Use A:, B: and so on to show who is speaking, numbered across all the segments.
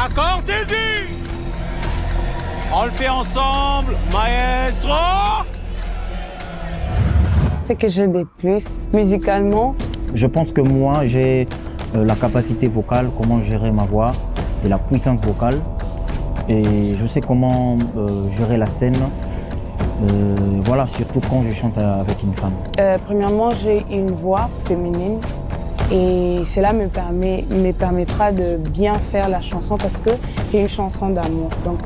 A: Accordez-y! On le fait ensemble, maestro!
B: Ce que j'ai de plus musicalement,
C: je pense que moi, j'ai la capacité vocale, comment gérer ma voix et la puissance vocale. Et je sais comment gérer la scène, voilà, surtout quand je chante avec une femme.
B: Premièrement, j'ai une voix féminine et cela me permettra de bien faire la chanson parce que c'est une chanson d'amour. Donc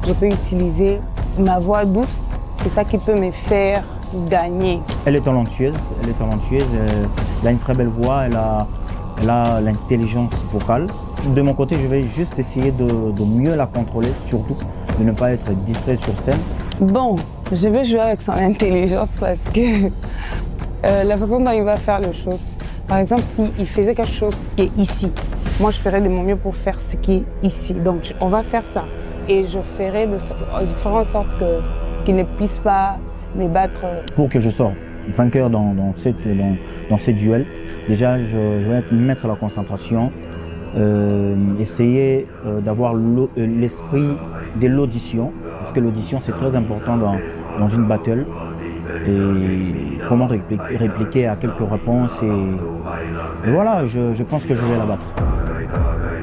B: je peux utiliser ma voix douce, c'est ça qui peut me faire gagner.
C: Elle est talentueuse, elle a une très belle voix, elle a l'intelligence vocale. De mon côté, je vais juste essayer de mieux la contrôler, surtout de ne pas être distrait sur scène.
B: Bon, je vais jouer avec son intelligence parce que la façon dont il va faire les choses. Par exemple, s'il faisait quelque chose qui est ici, moi je ferais de mon mieux pour faire ce qui est ici. Donc on va faire ça. Et je ferai en sorte qu'il ne puisse pas me battre.
C: Pour que je sorte vainqueur dans ces duels, déjà je vais mettre la concentration, essayer d'avoir l'esprit de l'audition, parce que l'audition c'est très important dans une battle, et comment répliquer à quelques réponses, et voilà, je pense que je vais la battre.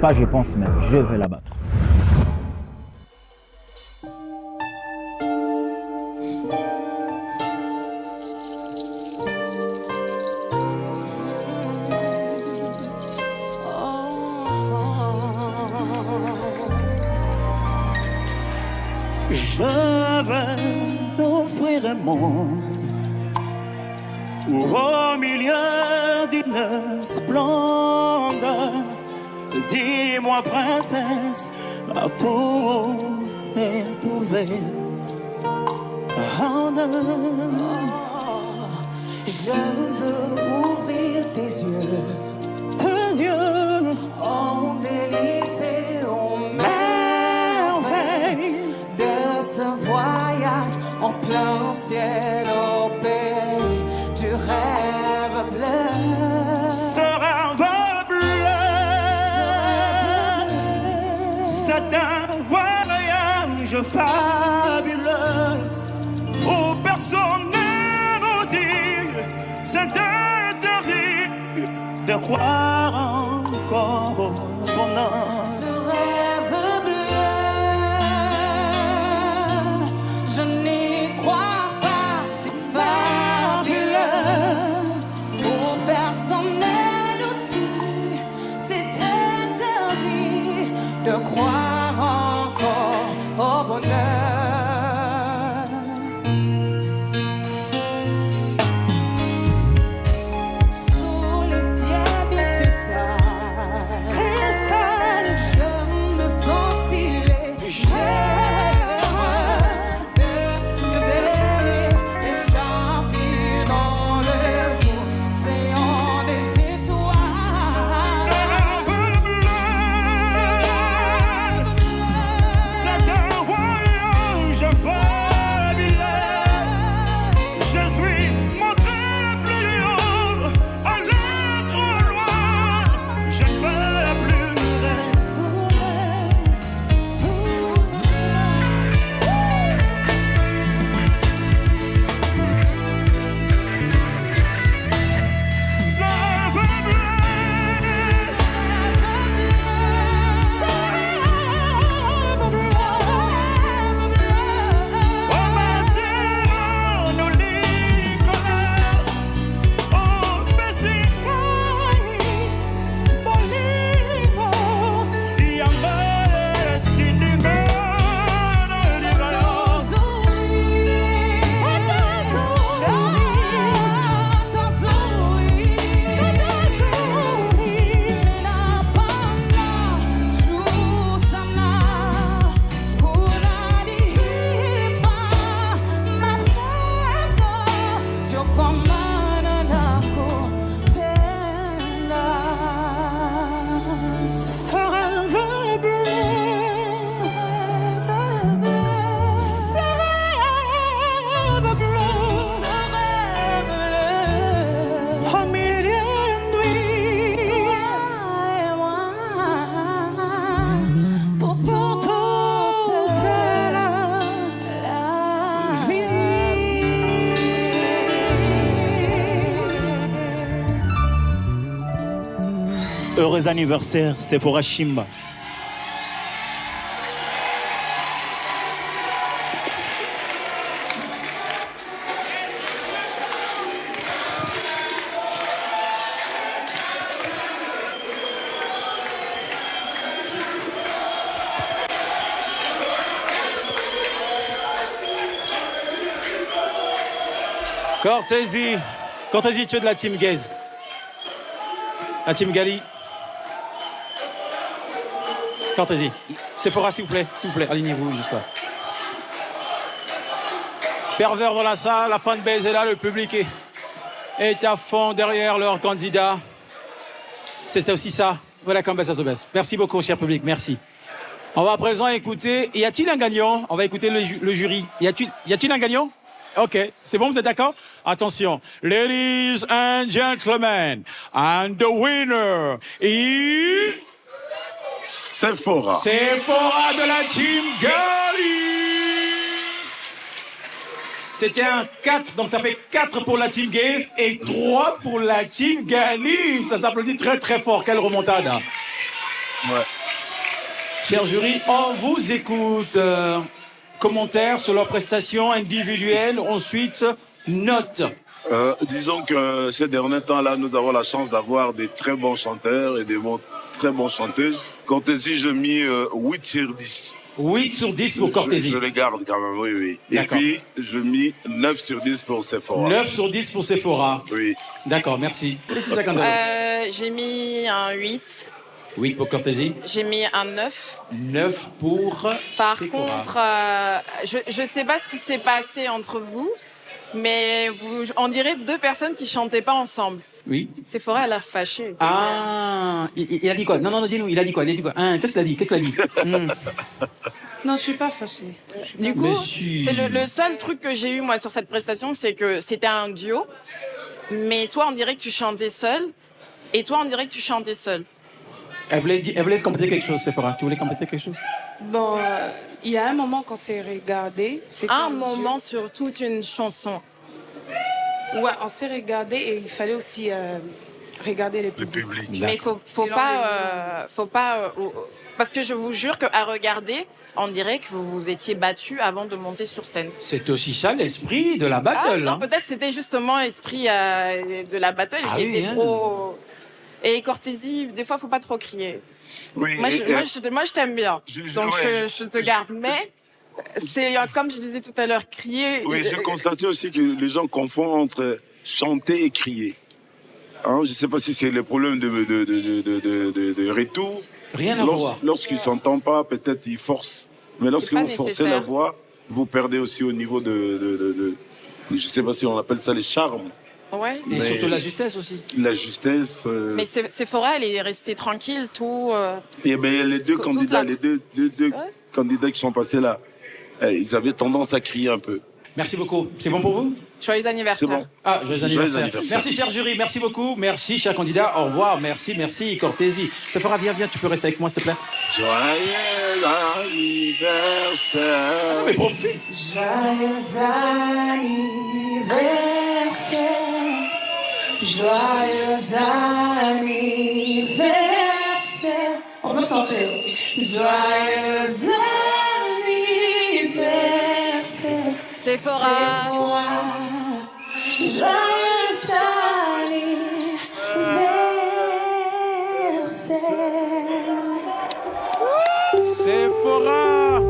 C: Pas je pense, mais je vais la battre.
D: Je vais t'offrir un monde où au milieu d'une splendeur, dis-moi princesse, pour te trouver en
E: je veux ouvrir tes yeux.
D: Tes yeux,
E: Oh délice et oh
D: merveille
E: de ce voyage en plein ciel au pays du rêve bleu.
D: ce rêve bleu, c'est un voyage fabuleux où personne ne nous dit, c'est interdit de croire encore au bonheur.
E: Ce rêve bleu, je n'y crois pas, c'est fabuleux, où personne ne nous dit, c'est interdit de croire encore au bonheur. Sous les ciels bicristal, je me sens si légère de délire et j'envie dans les océans des étoiles.
D: Ce rêve bleu, Heureux anniversaire, Sephora Chimba.
A: Cortési, tu es de la team Gaze. La team Gali. Cortési. Sephora, s'il vous plaît, alignez-vous juste là. Ferveur dans la salle, la fanbase est là, le public est à fond derrière leur candidat. C'était aussi ça. Voilà comme ça se baisse. Merci beaucoup, cher public, merci. On va à présent écouter. Y a-t-il un gagnant? On va écouter le jury. Y a-t-il un gagnant? Ok, c'est bon, vous êtes d'accord? Attention, ladies and gentlemen, and the winner is...
F: Sephora.
A: Sephora de la team Gali. C'était un 4, donc ça fait 4 pour la team Gaze et 3 pour la team Gali. Ça s'applaudit très très fort, quelle remontade.
F: Ouais.
A: Cher jury, on vous écoute. Commentaires sur leurs prestations individuelles, ensuite notes.
F: Disons que ces derniers temps-là, nous avons la chance d'avoir des très bons chanteurs et très bonnes chanteuses. Cortési, je mis 8 sur 10.
A: 8 sur 10 pour Cortési.
F: Je les garde quand même, oui. Et
A: D'accord.
F: puis, je mis 9 sur 10 pour Sephora.
A: 9 sur 10 pour Sephora.
F: Oui.
A: D'accord, merci.
G: J'ai mis un 8.
A: 8 pour Cortési.
G: J'ai mis un 9.
A: 9 pour
G: Par
A: Sephora.
G: contre, je sais pas ce qui s'est passé entre vous, mais on dirait 2 personnes qui chantaient pas ensemble.
A: Oui.
G: Sephora, elle a fâché.
A: Ah, il a dit quoi? Non, dis-nous, il a dit quoi? Qu'est-ce qu'il a dit?
B: Non, je suis pas fâchée.
G: Du coup,
A: Mais si.
G: c'est le seul truc que j'ai eu moi sur cette prestation, c'est que c'était un duo, mais toi on dirait que tu chantais seul, et toi on dirait que tu chantais seul.
A: Elle voulait compléter quelque chose, Sephora. Tu voulais compléter quelque chose?
B: Bon, il y a un moment qu'on s'est regardé. c'était
G: Un
B: un
G: moment sur toute une chanson.
B: duo. Ouais, on s'est regardé et il fallait aussi regarder les
F: Le
B: publics.
F: public.
G: Mais faut
B: Selon
G: pas, parce que je vous jure qu'à regarder, on dirait que vous vous étiez battus avant de monter sur scène.
A: C'est aussi ça l'esprit de la battle.
G: Non,
A: hein.
G: peut-être c'était justement l'esprit de la battle
A: Ah
G: qui
A: oui,
G: était
A: hein.
G: trop. Et Cortési, des fois, faut pas trop crier.
F: Oui.
G: Moi, je t'aime bien, donc
F: ouais,
G: je te garde. Mais c'est comme je disais tout à l'heure, crier.
F: Oui, j'ai constaté aussi que les gens confondent entre chanter et crier. Hein, je ne sais pas si c'est le problème de retour.
A: Rien à voir.
F: Lorsqu'ils ne s'entendent pas, peut-être ils forcent. Mais lorsque
G: pas
F: vous forcez
G: nécessaire.
F: la voix, vous perdez aussi au niveau je ne sais pas si on appelle ça les charmes.
G: Ouais.
A: Et surtout la justesse aussi.
F: La justesse.
G: Mais Sephora, elle est restée tranquille, tout.
F: Et bien, les deux
G: toute
F: candidats,
G: la-
F: les deux
G: Ouais.
F: candidats qui sont passés là, ils avaient tendance à crier un peu.
A: Merci beaucoup. C'est bon pour vous?
G: Joyeux anniversaire.
F: C'est bon.
A: Ah, joyeux anniversaire.
F: anniversaire.
A: Merci, cher jury. Merci beaucoup. Merci, cher candidat. Au revoir. Merci, Cortési. Sephora, viens, tu peux rester avec moi, s'il te plaît.
F: Joyeux anniversaire.
A: Non, mais profite.
E: Joyeux anniversaire, joyeux anniversaire. On peut chanter. Joyeux anniversaire,
G: Sephora.
E: joyeux anniversaire.
A: Sephora.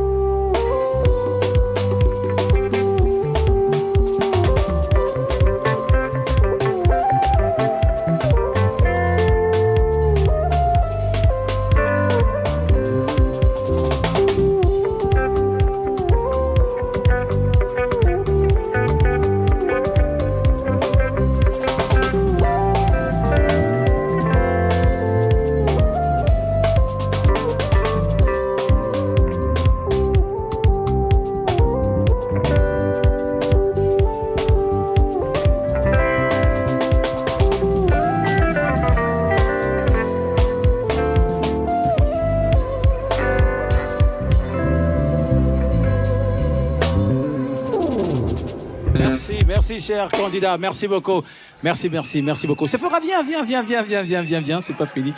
A: Merci, cher candidat. Merci beaucoup. Merci beaucoup. Sephora, viens. C'est pas fini.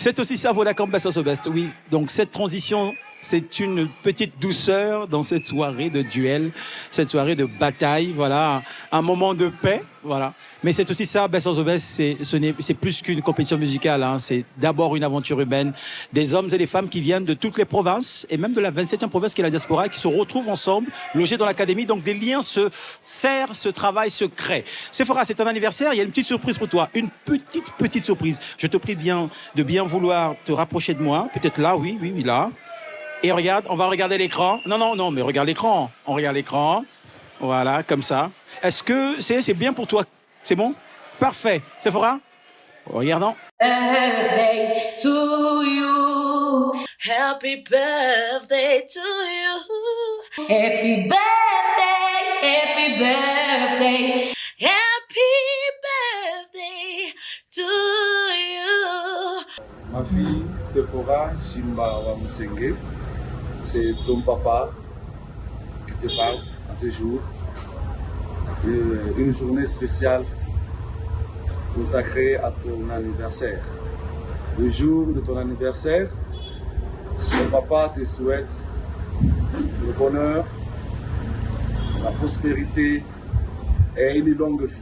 A: C'est aussi ça, voilà, comme Best of the Best. Oui, donc cette transition, c'est une petite douceur dans cette soirée de duel, cette soirée de bataille, voilà, un moment de paix, voilà. Mais c'est aussi ça, Best of the Best, c'est plus qu'une compétition musicale, hein. C'est d'abord une aventure humaine, des hommes et des femmes qui viennent de toutes les provinces, et même de la 27e province qui est la diaspora, qui se retrouvent ensemble, logés dans l'académie, donc des liens se serrent, se travaillent, se créent. Sephora, c'est ton anniversaire, il y a une petite surprise pour toi, une petite surprise. Je te prie de bien vouloir te rapprocher de moi, peut-être là, oui, là. Et regarde, on va regarder l'écran. Non, mais regarde l'écran. On regarde l'écran. Voilà, comme ça. Est-ce que c'est bien pour toi? C'est bon? Parfait. Sephora? Regardons.
H: Birthday to you. Happy birthday to you. Happy birthday, happy birthday. Happy birthday to you.
I: Ma fille Sephora Chimba Wamusenge, c'est ton papa qui te parle à ce jour. Une journée spéciale consacrée à ton anniversaire. Le jour de ton anniversaire, ton papa te souhaite le bonheur, la prospérité et une longue vie.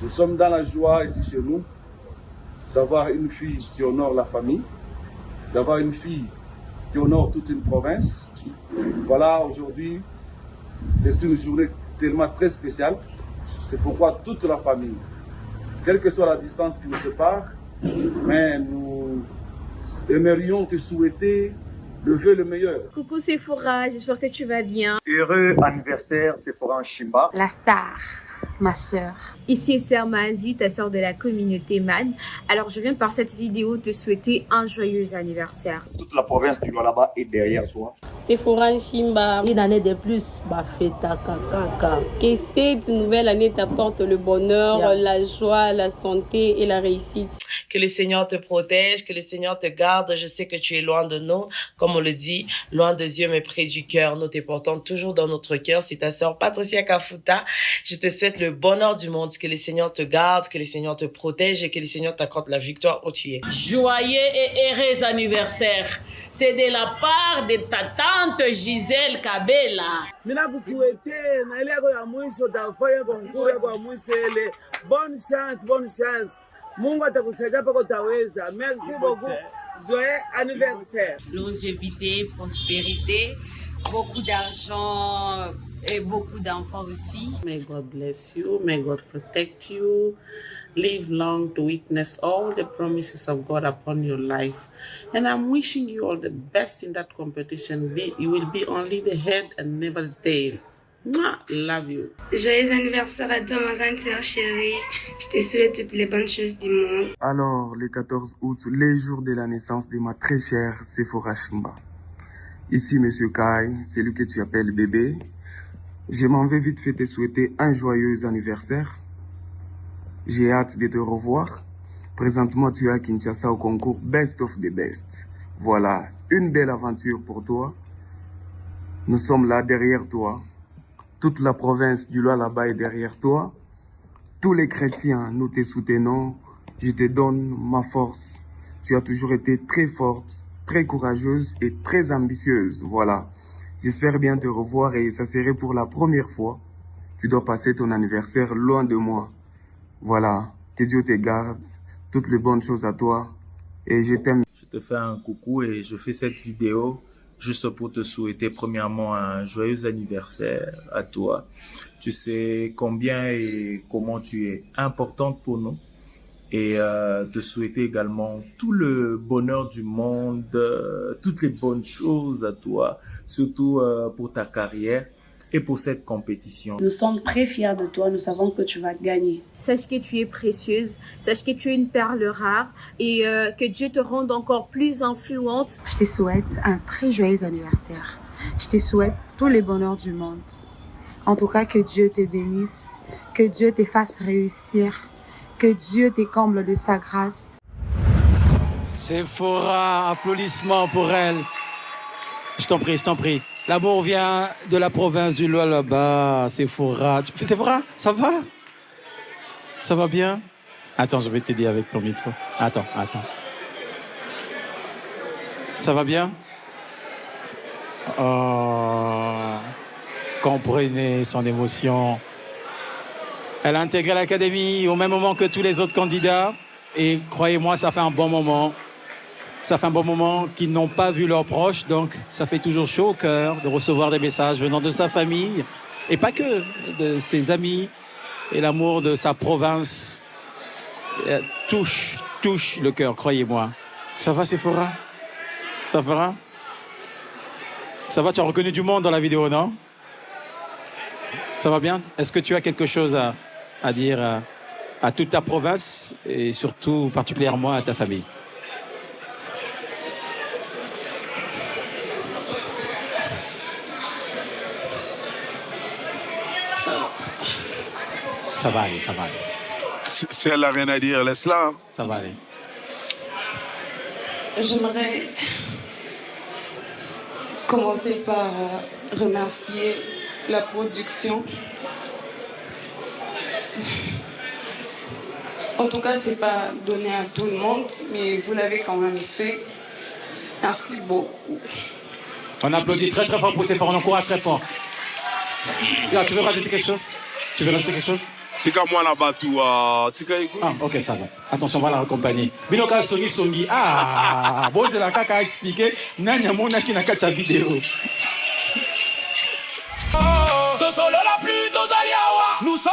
I: Nous sommes dans la joie ici chez nous d'avoir une fille qui honore la famille, d'avoir une fille qui honore toute une province. Voilà, aujourd'hui, c'est une journée tellement très spéciale. C'est pourquoi toute la famille, quelle que soit la distance qui nous sépare, mais nous aimerions te souhaiter le vœu le meilleur.
J: Coucou Sephora, j'espère que tu vas bien.
K: Heureux anniversaire Sephora Chimba.
B: La star, ma sœur.
J: Ici Esther Manzi, ta sœur de la communauté Man. Alors je viens par cette vidéo te souhaiter un joyeux anniversaire.
K: Toute la province du Lualaba est derrière toi.
L: Sephora Chimba.
M: Une année de plus, ma fête à Kaka.
L: Que cette nouvelle année t'apporte le bonheur, la joie, la santé et la réussite.
H: Que le Seigneur te protège, que le Seigneur te garde. Je sais que tu es loin de nous, comme on le dit, loin des yeux mais près du cœur. Nous te portons toujours dans notre cœur. C'est ta sœur Patricia Kafuta. Je te souhaite le bonheur du monde, que le Seigneur te garde, que le Seigneur te protège et que le Seigneur t'accorde la victoire où tu es.
M: Joyeux et heureux anniversaire. C'est de la part de ta tante Gisèle Kabela.
N: Bonne chance, bonne chance. Mungu atakusaidia pako utaweza. Merci beaucoup. Joyeux anniversaire.
O: Longévité, prospérité, beaucoup d'argent et beaucoup d'enfants aussi.
P: May God bless you. May God protect you. Live long to witness all the promises of God upon your life. And I'm wishing you all the best in that competition. You will be only the head and never the tail. Mwah, love you.
Q: Joyeux anniversaire à toi, ma grande sœur chérie. Je te souhaite toutes les bonnes choses du monde.
R: Alors, le 14 août, les jours de la naissance de ma très chère Sephora Chimba. Ici, Monsieur Kai, celui que tu appelles bébé. Je m'en vais vite fait te souhaiter un joyeux anniversaire. J'ai hâte de te revoir. Présentement, tu es à Kinshasa au concours Best of the Best. Voilà, une belle aventure pour toi. Nous sommes là derrière toi. Toute la province du Lualaba est derrière toi. Tous les chrétiens, nous te soutenons. Je te donne ma force. Tu as toujours été très forte, très courageuse et très ambitieuse. Voilà. J'espère bien te revoir et ça serait pour la première fois. Tu dois passer ton anniversaire loin de moi. Voilà. Que Dieu te garde. Toutes les bonnes choses à toi. Et je t'aime.
S: Je te fais un coucou et je fais cette vidéo juste pour te souhaiter premièrement un joyeux anniversaire à toi. Tu sais combien et comment tu es importante pour nous. Et te souhaiter également tout le bonheur du monde, toutes les bonnes choses à toi, surtout pour ta carrière et pour cette compétition.
T: Nous sommes très fiers de toi, nous savons que tu vas gagner.
J: Sache que tu es précieuse, sache que tu es une perle rare et que Dieu te rende encore plus influente.
B: Je te souhaite un très joyeux anniversaire. Je te souhaite tous les bonheurs du monde. En tout cas, que Dieu te bénisse, que Dieu te fasse réussir, que Dieu te comble de sa grâce.
A: Sephora, applaudissements pour elle. Je t'en prie, je t'en prie. L'amour vient de la province du Lualaba. Sephora. Sephora, ça va? Ça va bien? Attends, je vais t'aider avec ton micro. Attends. Ça va bien? Oh, comprenez son émotion. Elle a intégré l'académie au même moment que tous les autres candidats. Et croyez-moi, ça fait un bon moment. Ça fait un bon moment qu'ils n'ont pas vu leurs proches. Donc, ça fait toujours chaud au cœur de recevoir des messages venant de sa famille. Et pas que, de ses amis. Et l'amour de sa province touche le cœur, croyez-moi. Ça va, Sephora? Ça va? Ça va, tu as reconnu du monde dans la vidéo, non? Ça va bien? Est-ce que tu as quelque chose à dire à toute ta province et surtout particulièrement à ta famille? Ça va aller, ça va aller.
F: Si elle n'a rien à dire, laisse-la. Hein.
A: Ça va aller.
T: J'aimerais commencer par remercier la production. En tout cas, c'est pas donné à tout le monde, mais vous l'avez quand même fait. Merci beaucoup.
A: On applaudit très très fort pour ces forts, on encourage très fort. Là, tu veux rajouter quelque chose? Tu veux rajouter quelque chose?
F: C'est comme moi là-bas tout.
A: Ah, ok, ça va. Attention, on va la accompagner. Binoka Songi Songi. Ah, bon, c'est la caca a expliqué. Nanya Mona qui n'a qu'à ta vidéo.
E: Nous sommes